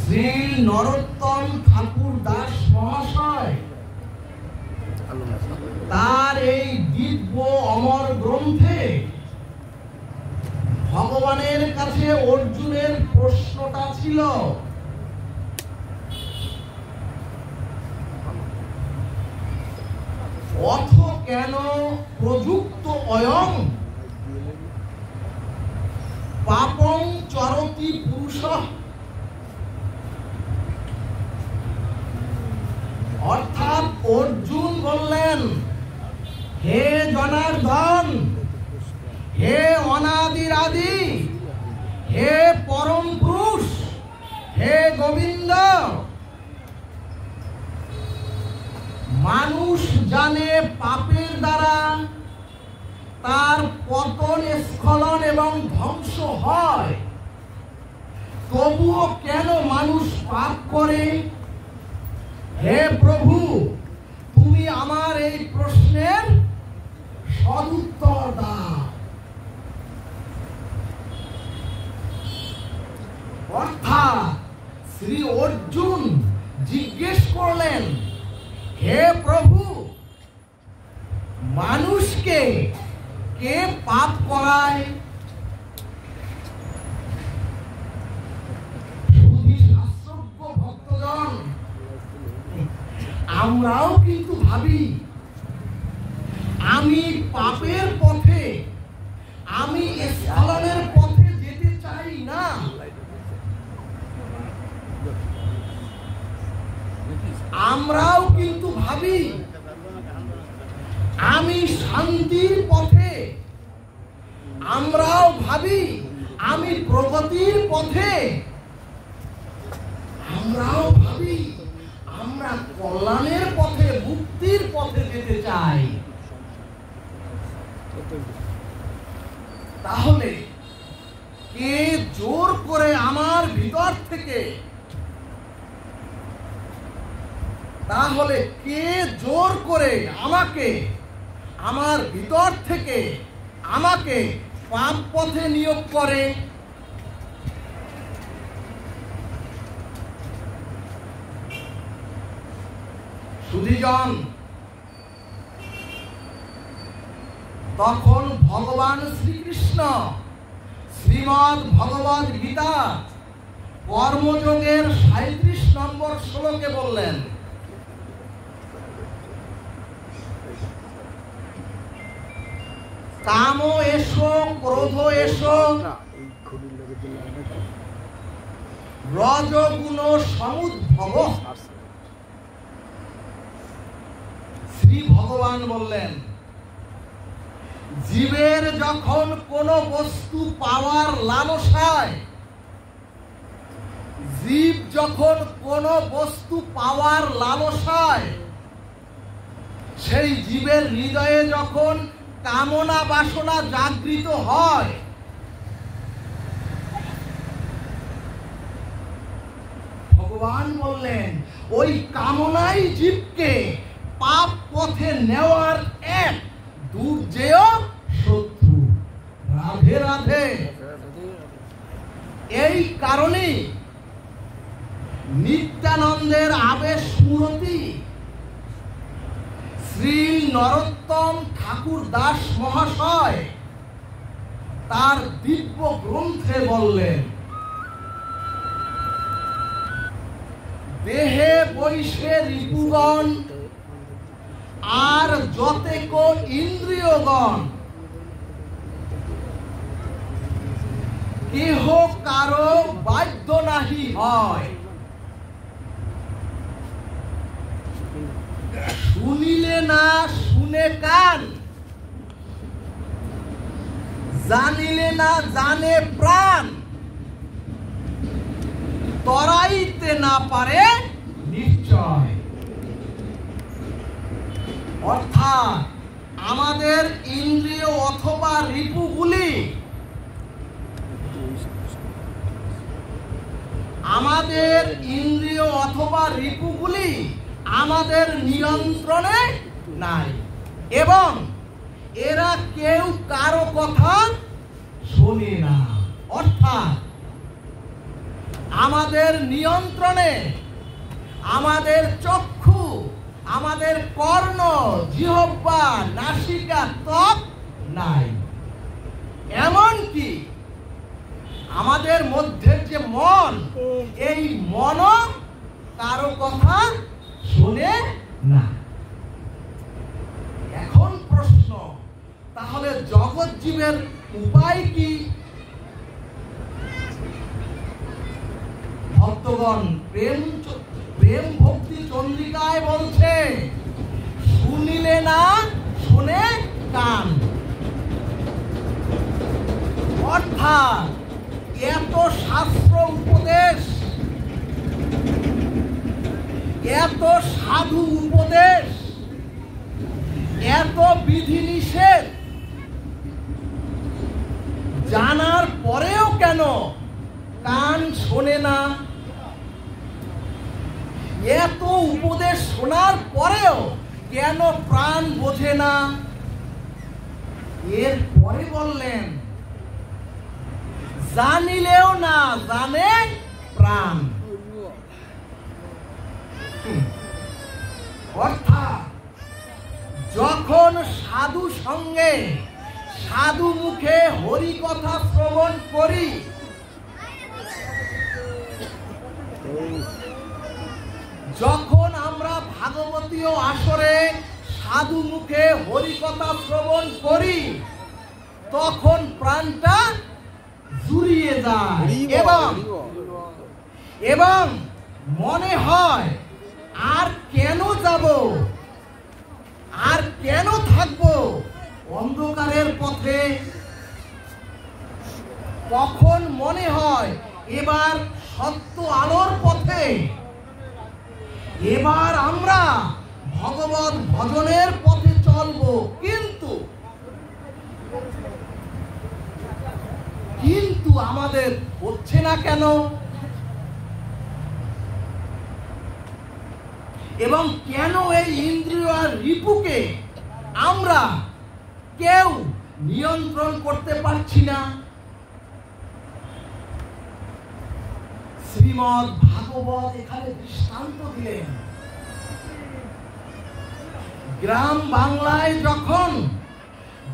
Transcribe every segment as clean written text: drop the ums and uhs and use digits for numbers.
শ্রী নরোত্তম ঠাকুর দাস মহাশয় তার এই দিব্য অমর গ্রন্থে ভগবানের কাছে অর্জুনের প্রশ্নটা ছিল, অথ কেন প্রযুক্ত অয়ং পাপং চরতি পুরুষঃ। অর্থাৎ অর্জুন বললেন, হে জনার্দন, হে অনাদির আদি, হে পরম পুরুষ, হে গোবিন্দ, মানুষ জানে পাপের দ্বারা তার পতন, স্খলন এবং ধ্বংস হয়, তবুও কেন মানুষ পাপ করে? হে প্রভু, তুমি আমার এই প্রশ্নের সদুত্তর দাও। অর্থাৎ শ্রী অর্জুন জিজ্ঞেস করলেন, হে প্রভু, মানুষকে কে পাপ করায়? ভক্তগণ, আমরাও কিন্তু ভাবি আমি পাপের পথে, আমি স্খলনের পথে যেতে চাই না। আমরাও কিন্তু ভাবি আমি শান্তির পথে, আমরাও ভাবি আমি প্রগতির পথে, আমরাও ভাবি আমরা কল্যাণের পথে, মুক্তির পথে যেতে চাই। তাহলে কে জোর করে আমার ভিতর থেকে, তাহলে কে জোর করে আমাকে, আমার ভিতর থেকে আমাকে পাপ পথে নিয়োগ করে? সুধীজন, তখন ভগবান শ্রীকৃষ্ণ শ্রীমদ্ ভগবদ গীতা কর্মযোগের 37 নম্বর শ্লোকে বললেন, কাম এসো ক্রোধ এসো রজগুণ সমুদ্ভব। শ্রী ভগবান বললেন, জীবের যখন কোন বস্তু পাওয়ার লালসায়, জীব যখন কোন বস্তু পাওয়ার লালসায়, সেই জীবের হৃদয়ে যখন কামনা বাসনা জাগৃত হয়, ভগবান বললেন ওই কামনাই জীবকে পাপ পথে নেওয়ার এক দুর্জেয় শত্রু। রাধে রাধে। এই কারণে নিত্যানন্দের আবেশ মূরতি শ্রী নরোত্তম ঠাকুর দাস মহাশয় তার দিব্য গ্রন্থে বললেন, দেহে বৈশে রিপুগণ আর যতেক ইন্দ্রিয়গণ, কেহ কারো বাধ্য নাহি হয়। শুনিলে না শুনে কান, জানিলে না জানে প্রাণ, তরাইতে না পারে নিশ্চয়। অর্থাৎ আমাদের ইন্দ্রিয় অথবা রিপুগুলি, আমাদের ইন্দ্রিয় অথবা রিপুগুলি আমাদের নিয়ন্ত্রণে নাই, এবং এরা কেউ কারো কথা শোনে না। অর্থাৎ আমাদের নিয়ন্ত্রণে আমাদের চক্ষু, আমাদের কর্ণ, জিহ্বা, নাসিকা, ত্বক নাই। এমনকি আমাদের মধ্যে যে মন, এই মনও কারো কথা শোনে না। এখন প্রশ্ন, তাহলে জগৎ জীবের উপায় কি? ভক্তগণ, প্রেম ভক্তি চন্দ্রিকায় বলছে, শুনিলে না শুনে কান। অর্থাৎ এত শাস্ত্র উপদেশ, এত সাধু উপদেশ, এত বিধিনিষেধ জানার পরেও কেন কান শোনে না? এত উপদেশ শোনার পরেও কেন প্রাণ বোঝে না? এরপরে বললেন, জানিলেও না জানে প্রাণ। অর্থাৎ যখন সাধু সঙ্গে সাধু মুখে হরি কথা শ্রবণ করি, যখন আমরা ভাগবতীয় আসরে সাধু মুখে হরি কথা শ্রবণ করি, তখন প্রাণটা জুড়িয়ে যায় এবং মনে হয় আর কেন যাব, আর কেন থাকবো অন্ধকারের পথে। কখন মনে হয় এবার সত্য আলোর পথে, এবার আমরা ভগবত ভজনের পথে চলবো। কিন্তু আমাদের হচ্ছে না কেন? এবং কেন এই ইন্দ্রিয় আর রিপুকে আমরা কেউ নিয়ন্ত্রণ করতে পারছি না? শ্রীমদ্ ভাগবত এখানে দৃষ্টান্ত দিলেন। গ্রাম বাংলায় যখন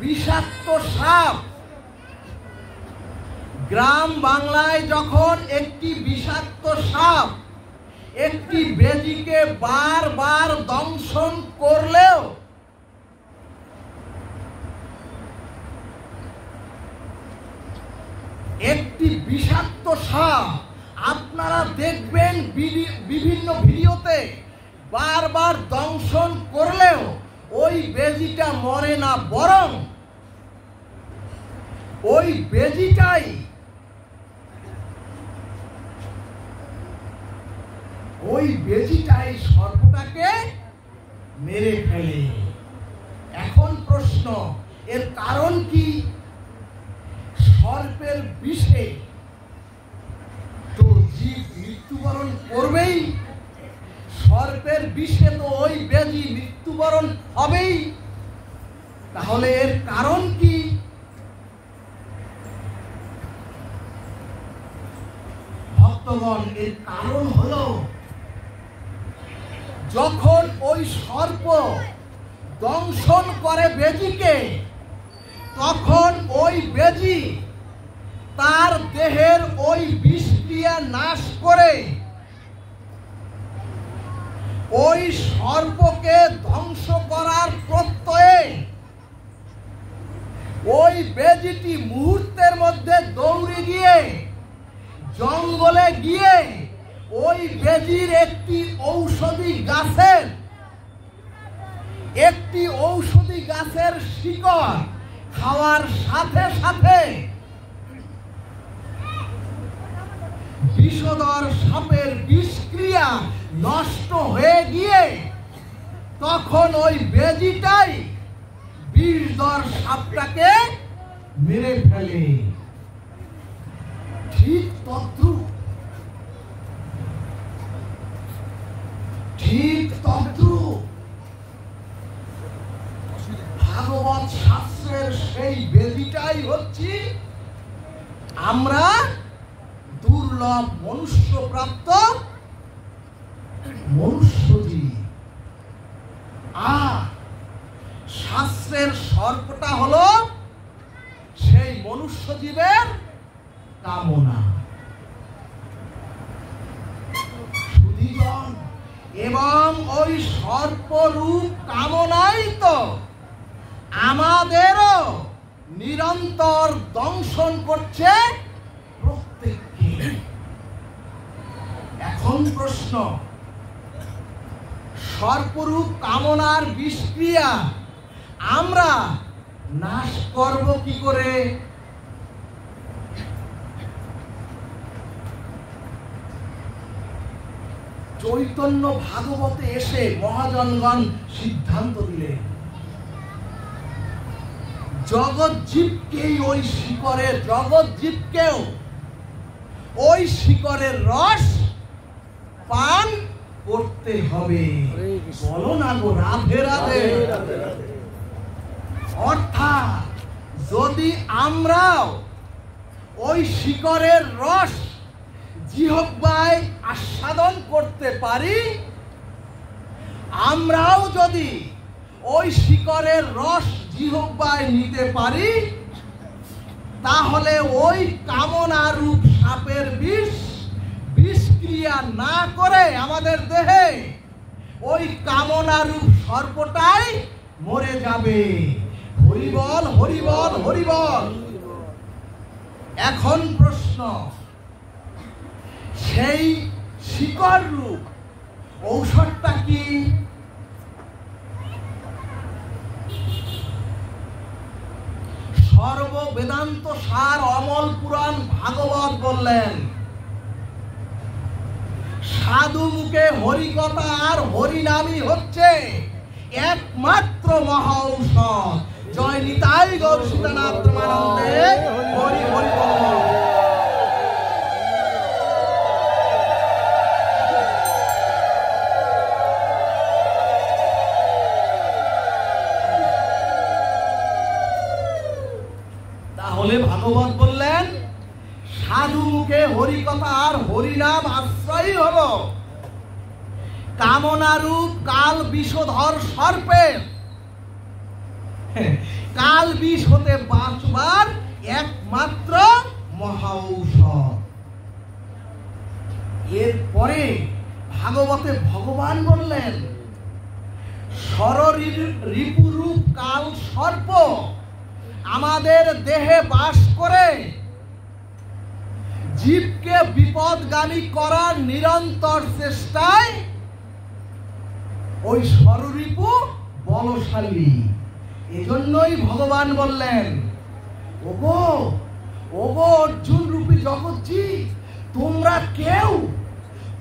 বিষাক্ত সাপ, গ্রাম বাংলায় যখন একটি বিষাক্ত সাপ একটি বেজিকে বারবার দংশন করলেও একটি বিষাক্ত সাপ আপনারা দেখবেন বিভিন্ন ভিডিওতে বারবার দংশন করলেও ওই বেজিটা মরে না, বরং ওই বেজিটাই সর্পটাকে মেরে ফেলে। এখন প্রশ্ন, এর কারণ কি? সর্পের বিষে তো জীব মৃত্যুবরণ করবেই, সর্পের বিষে তো ওই বেজি মৃত্যুবরণ হবেই। তাহলে এর কারণ কি? ভক্তগণ, এর কারণ হলো, যখন ওই সর্প দংশন করে বেজিকে, তখন ওই বেজি তার দেহের ওই বিষক্রিয়া নাশ করে ওই সর্পকে ধ্বংস করার প্রত্যয়ে ওই বেজিটি মুহূর্তের মধ্যে দৌড়ে গিয়ে জঙ্গলে গিয়ে ওই বেজির একটি ঔষধি গাছের শিকড় খাওয়ার সাথে সাথে বিষধর সাপের বিষক্রিয়া নষ্ট হয়ে গিয়ে তখন ওই বেজিটাই বিষধর সাপটাকে মেরে ফেলে। ঠিক তদ্রূপ ভাগবত শাস্ত্রের সেই বেদিটাই হচ্ছে আমরা দুর্লভ দুর্লভ মনুষ্য প্রাপ্ত মনুষ্যজীব। আর শাস্ত্রের সর্পটা হলো সেই মনুষ্য জীবের কামনা। সুধীজন, এবং ওই সর্পরূপ কামনাই তো আমাদেরও নিরন্তর দংশন করছে প্রত্যেককে। এখন প্রশ্ন, সর্পরূপ কামনার বিষক্রিয়া আমরা নাশ করব কি করে? চৈতন্য ভাগবতে এসে মহাজনগণ সিদ্ধান্ত দিলেন, জগৎজীবকেই ওই শিকড়ের, জগৎজীবকেও ওই শিকড়ের রস পান করতে হবে। বলো না গো, রাধে রাধে। অর্থাৎ যদি আমরাও ওই শিকড়ের রস জিহ্বায় আস্বাদন করতে পারি, আমরাও যদি ওই শিকড়ের রস জিহ্বায় নিতে পারি, তাহলে ওই কামনারূপ সাপের বিষক্রিয়া না করে আমাদের দেহে ওই কামনারূপ সর্পটাই মরে যাবে। হরিবল হরিবল হরিবল। এখন প্রশ্ন, সেই শিকড় রূপ ঔষধটা কি? সর্ব বেদান্ত সার অমল পুরাণ ভাগবত বললেন, সাধু মুখে হরিকথা আর হরিনামই হচ্ছে একমাত্র মহা ঔষধ। জয় নিতাই গৌর সীতানাথ প্রেমানন্দে। হরি হরি বল। তাহলে ভাগবত বললেন, সাধু মুখে হরিকথা আর হরিনাম আশ্রয়ই হলো কামনারূপ কাল বিষধর সর্পের কাল বিষ হতে বাঁচবার একমাত্র মহা ঔষধ। এরপরে ভাগবতে ভগবান বললেন, রিপুরূপ কাল সর্প আমাদের দেহে বাস করে জীবকে বিপদগামী করার নিরন্তর চেষ্টায় ওই ষড়রিপু বলশালী। এজন্যই ভগবান বললেন, ওগো ওগো অর্জুন রূপী জগৎজীব, তোমরা কেউ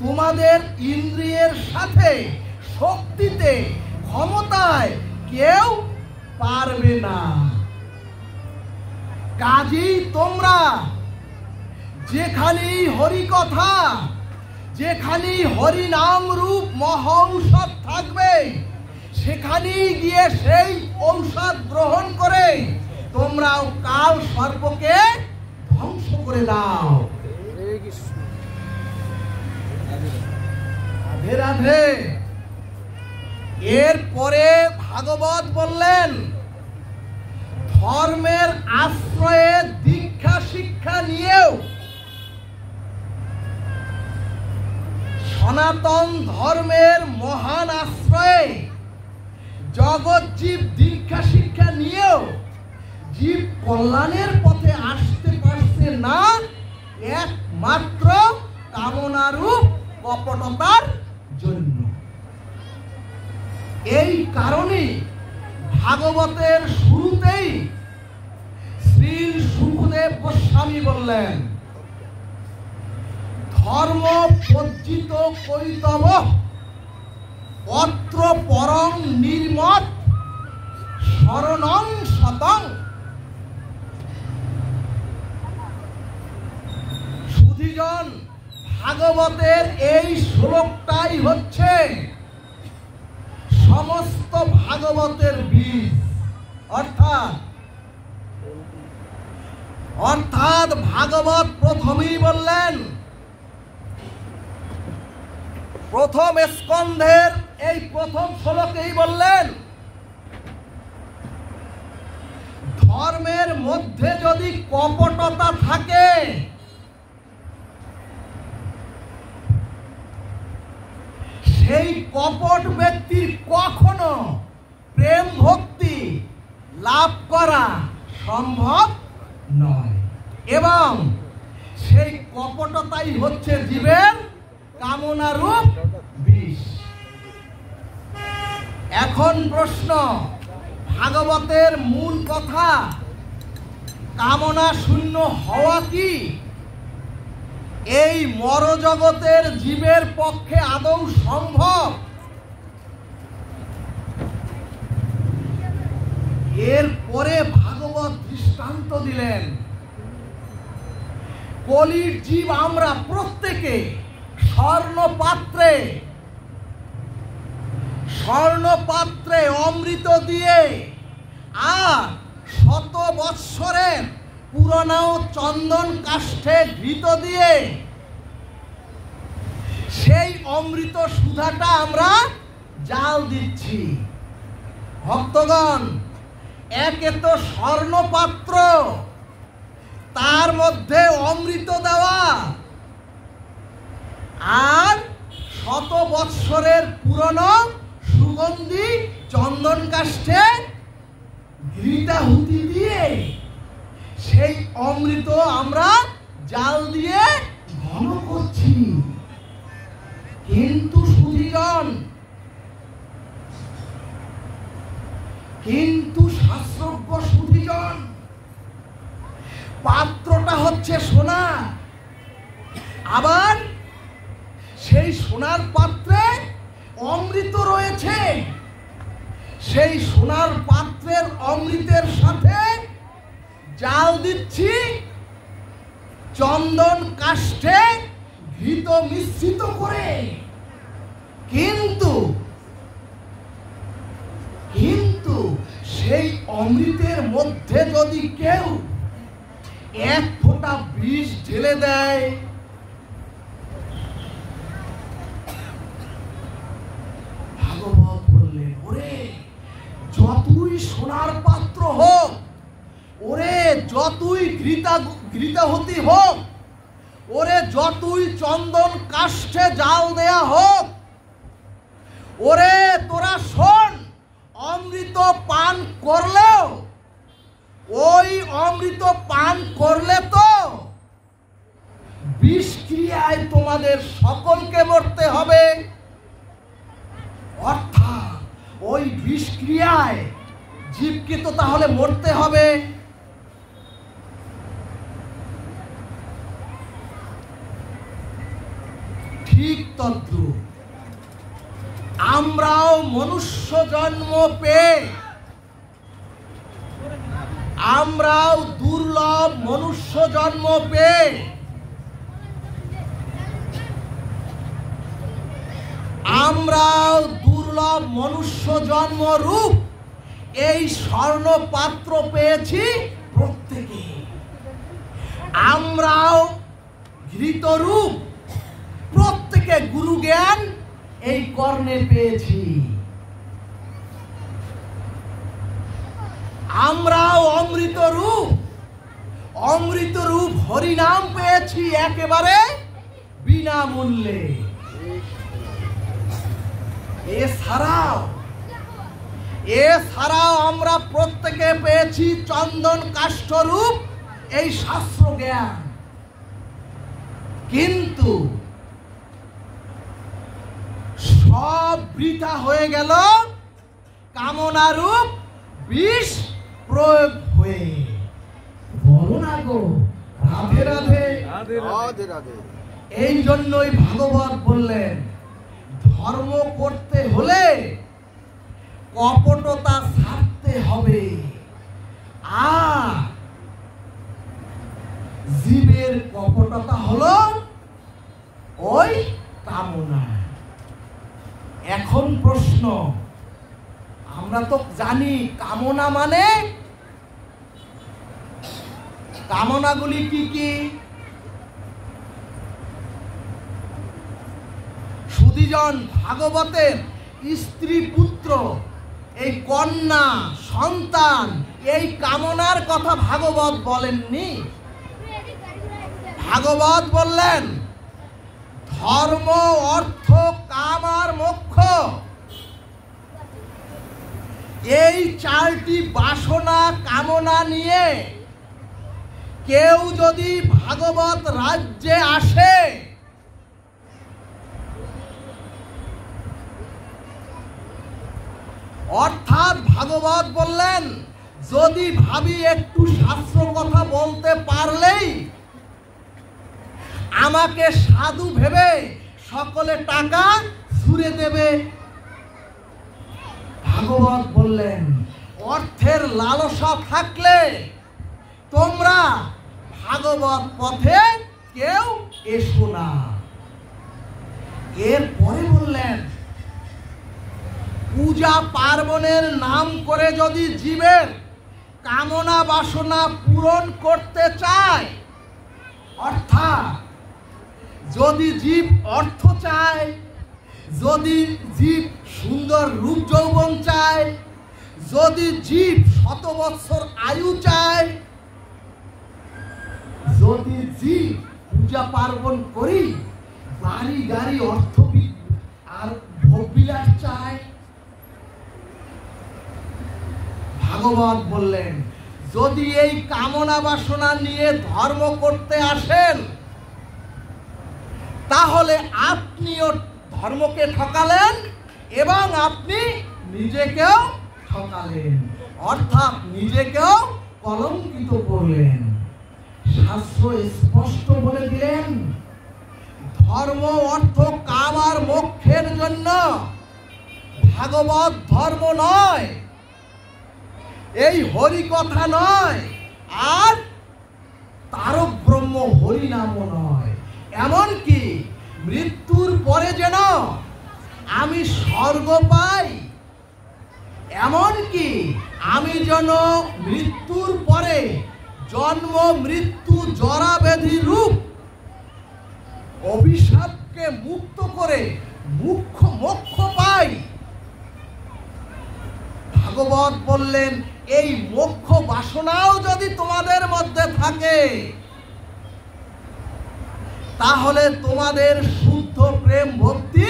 তোমাদের ইন্দ্রিয়ের সাথে শক্তিতে ক্ষমতায় কেউ পারবে না। কাজেই তোমরা যেখানেই হরিকথা, যেখানেই হরিনাম রূপ মহা ঔষধ থাকবে, সেখানেই গিয়ে সেই ঔষধ গ্রহণ করে তোমরা কাল সর্পকে ধ্বংস করে দাও। রাধে রাধে। এরপরে ভাগবত বললেন, ধর্মের আশ্রয়ে দীক্ষা শিক্ষা নিয়েও সনাতন ধর্মের মহান আশ্রয়ে জগৎজীব দীক্ষা শিক্ষা নিয়েও জীব কল্যাণের পথে আসতে পারছে না, একমাত্র কামনারূপ কপটতার জন্য। এই কারণে ভাগবতের শুরুতেই শ্রী সুখদেব গোস্বামী বললেন, ধর্ম পজ্জিত কৈতব অত্র পরং নির্মত শরণং শতং। সুধীজন, ভাগবতের এই শ্লোকটাই হচ্ছে সমস্ত ভাগবতের বীজ। অর্থাৎ ভাগবত প্রথমেই বললেন প্রথম স্কন্ধের এই প্রথম শ্লোকেই বললেন, ধর্মের মধ্যে যদি কপটতা থাকে সেই কপট ব্যক্তির কখনো প্রেম ভক্তি লাভ করা সম্ভব নয়, এবং সেই কপটতাই হচ্ছে জীবের কামনারূপ বিষ। এখন প্রশ্ন, ভাগবতের মূল কথা কামনা শূন্য হওয়া কি এই মরজগতের জীবের পক্ষে আদৌ সম্ভব? এরপরে ভাগবত দৃষ্টান্ত দিলেন, কলির জীব আমরা প্রত্যেকে স্বর্ণপাত্রে অমৃত দিয়ে আর 100 বৎসরের পুরনো চন্দন কাষ্ঠে ঘৃত দিয়ে সেই অমৃত সুধাটা আমরা জাল দিচ্ছি। ভক্তগণ, একে তো স্বর্ণপাত্র, তার মধ্যে অমৃত দেওয়া, আর 100 বৎসরের পুরনো সুগন্ধি চন্দন কাষ্ঠে ঘৃতাহুতি দিয়ে সেই অমৃত আমরা জাল দিয়ে ঘন করছি। কিন্তু সুধীগণ, কিন্তু শাস্ত্রজ্ঞ সুধীগণ, পাত্রটা হচ্ছে সোনা, আবার সেই সোনার পাত্রে অমৃত রয়েছে। সেই সোনার পাত্রের অমৃতের সাথে জাল দিচ্ছি চন্দন কাষ্ঠে ঘৃত মিশ্রিত করে। কিন্তু সেই অমৃতের মধ্যে যদি কেউ 1 ফোঁটা বিষ ঢেলে দেয়, ভাগবত বললেন, ওরে যতই সোনার পাত্র হোক, ওরে যতই ঘৃতাহুতি হোক, ওরে যতই চন্দন কাষ্ঠে জাল দেয়া হোক, ওরে তোরা শোন, অমৃত পান করলেও, ওই অমৃত পান করলে তো বিষক্রিয়ায় তোমাদের সকলকে মরতে হবে। অর্থাৎ ওই বিষক্রিয়ায় জীবকে তো তাহলে মরতে হবে। ঠিক তদ্রূপ আমরাও মনুষ্য জন্ম পেয়ে, আমরাও দুর্লভ মনুষ্য জন্ম পেয়ে আমরাও দুর্লভ মনুষ্য জন্ম রূপ এই স্বর্ণ পাত্র পেয়েছি প্রত্যেকে। আমরাও ঘৃত রূপ প্রত্যেকে গুরু জ্ঞান এই কর্ণে পেয়েছি। আমরাও অমৃত রূপ হরিনাম পেয়েছি একেবারে বিনামূল্যে। এছাড়াও আমরা প্রত্যেকে পেয়েছি চন্দন কাষ্ঠ রূপ এই শাস্ত্র জ্ঞান। কিন্তু সব বৃথা হয়ে গেল কামনারূপ বিষ প্রয়োগ হয়ে। বলো না গো, রাধে রাধে। রাধে রাধে। এই জন্যই ভাগবত বললেন, ধর্ম করতে হলে কপটতা ছাড়তে হবে। আর জীবের কপটতা হলো ওই কামনা। এখন প্রশ্ন, আমরা তো জানি কামনা মানে, কামনাগুলি কি কি? শ্রীজন ভাগবতের স্ত্রী পুত্র, এই কন্যা সন্তান, এই কামনার কথা ভাগবত বলেননি। ভাগবত বললেন ধর্ম, অর্থ, কাম আর মোক্ষ, এই চারটি বাসনা কামনা নিয়ে কেউ যদি ভাগবত রাজ্যে আসে, অর্থাৎ ভাগবত বললেন যদি ভাবি একটু শাস্ত্র কথা বলতে পারলেই আমাকে সাধু ভেবে সকলে টাকা ছুঁড়ে দেবে। ভাগবত বললেন অর্থের লালসা থাকলে তোমরা ভাগবত পথে কেউ এসো না। এরপরে বললেন পূজা পার্বণের নাম করে যদি জীবের কামনা বাসনা পূরণ করতে চায়, অর্থাৎ যদি জীব অর্থ চায়, যদি জীব সুন্দর রূপ যৌবন চায়, যদি জীব 100 বৎসর আয়ু চায়, যদি জীব পূজা পার্বণ করি বাড়ি গাড়ি অর্থ আর ভোগবিলাস চায়, ভাগবত বললেন যদি এই কামনা বাসনা নিয়ে ধর্ম করতে আসেন তাহলে আপনিও ধর্মকে ঠকালেন এবং আপনি নিজেকেও ঠকালেন, অর্থাৎ নিজেকেও কলঙ্কিত করলেন। শাস্ত্র স্পষ্ট বলে দিলেন ধর্ম, অর্থ, কাম আর মোক্ষের জন্য ভাগবত ধর্ম নয়, এই হরি কথা নয়, আর তারক ব্রহ্ম হরি নামও নয়। এমনকি মৃত্যুর পরে যেন আমি স্বর্গ পাই, এমনকি আমি যেন মৃত্যুর পরে জন্ম মৃত্যু জরা ব্যাধি রূপ অভিশাপকে মুক্ত করে মোক্ষ পাই। ভাগবত বললেন এই মোক্ষ বাসনাও যদি তোমাদের মধ্যে থাকে তাহলে তোমাদের শুদ্ধ প্রেম ভক্তি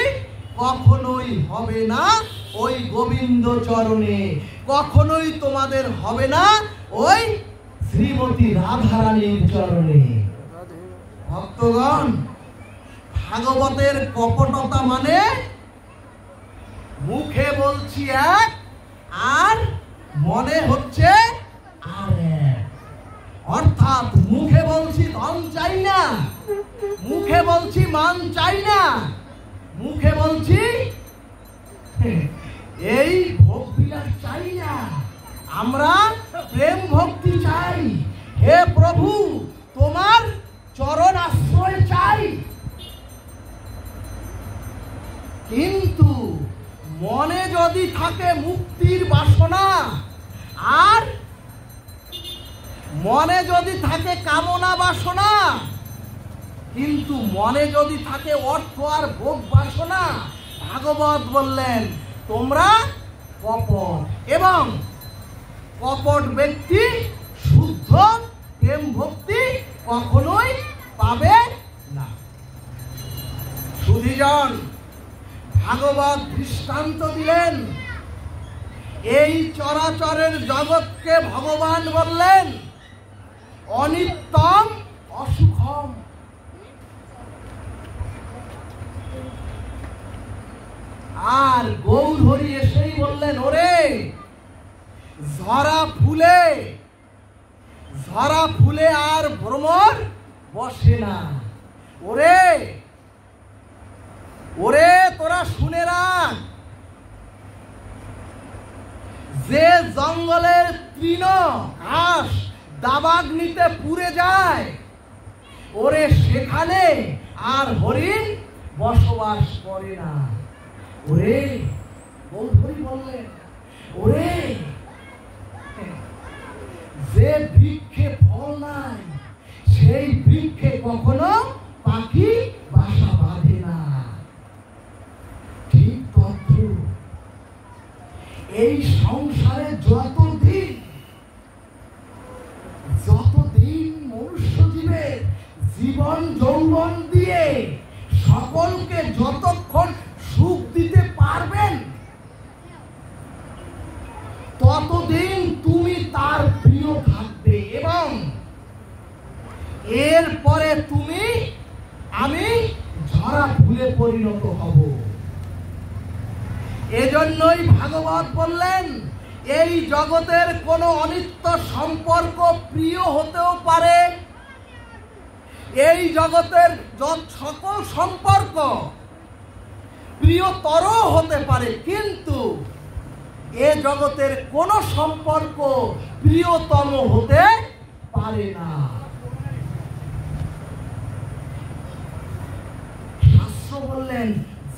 কখনোই হবে না ওই গোবিন্দ চরণে, কখনোই তোমাদের হবে না ওই শ্রীমতী রাধারানীর চরণে। ভক্তগণ, ভাগবতের কপটতা মানে মুখে বলছি এক আর মনে হচ্ছে আর এক, অর্থাৎ মুখে বলছি ধন চাই না, মুখে বলছি মান চাই না, মুখে বলছি এই ভোগ বিলাস চাই না, আমরা প্রেম ভক্তি চাই, হে প্রভু তোমার চরণ আশ্রয় চাই। কিন্তু মনে যদি থাকে মুক্তির বাসনা আর মনে যদি থাকে কামনা বাসনা, কিন্তু মনে যদি থাকে অর্থ আর ভোগ বাসনা, ভাগবত বললেন তোমরা কপট, এবং কপট ব্যক্তি শুদ্ধ প্রেম ভক্তি কখনোই পাবে না। সুধীজন, ভাগবত দৃষ্টান্ত দিলেন এই চরাচরের জগৎকে ভগবান বললেন অনিত্যম অসুখম। আর গৌর হরি এসেই বললেন ওরে ঝরা ফুলে আর ভ্রমর বসে না, ওরে ওরে তোরা শুনে রাখ, যে জঙ্গলের তৃণ ঘাস দাবাগ্নিতে পুড়ে যায় ওরে সেখানে আর হরিণ বসবাস করে না। ওরে হরি বললেন ওরে যে বৃক্ষে ফল নাই সেই বৃক্ষে কখনো পাখি বাসা বাঁধে না। এই সংসারে যতদিন মনুষ্য জীবের জীবন যৌবন দিয়ে সকলকে যতক্ষণ সুখ দিতে পারবেন, ততদিন তুমি তার প্রিয় থাকবে, এবং এরপরে আমি ঝরা ফুলে পরিণত হব। এজন্যই ভাগবত বললেন, এই জগতের কোন অনিত্য সম্পর্ক প্রিয় হতেও পারে, এই জগতের সকল সম্পর্ক প্রিয়তর হতে পারে, কিন্তু এ জগতের কোন সম্পর্ক প্রিয়তম হতে পারে না। শাস্ত্র বললেন,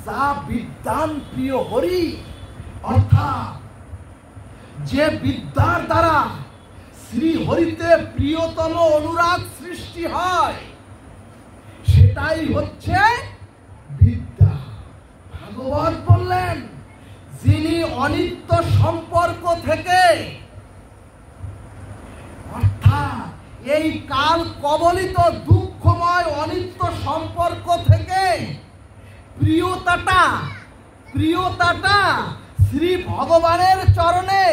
যা বিদ্যান প্রিয় হরি, অর্থাৎ যে বিদ্যার দ্বারা শ্রী হরিতে প্রিয়তম অনুরাগ সৃষ্টি হয়, সেটাই হচ্ছে বিদ্যা। ভাগবত বললেন, যিনি অনিত্য সম্পর্ক থেকে, অর্থাৎ এই কাল কবলিত দুঃখময় অনিত্য সম্পর্ক থেকে প্রিয়তাটা শ্রী ভগবানের চরণে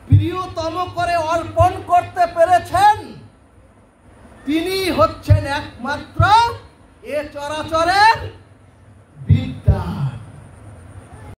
প্রিয়তম করে অর্পণ করতে পেরেছেন, তিনি হচ্ছেন একমাত্র এ চরাচরের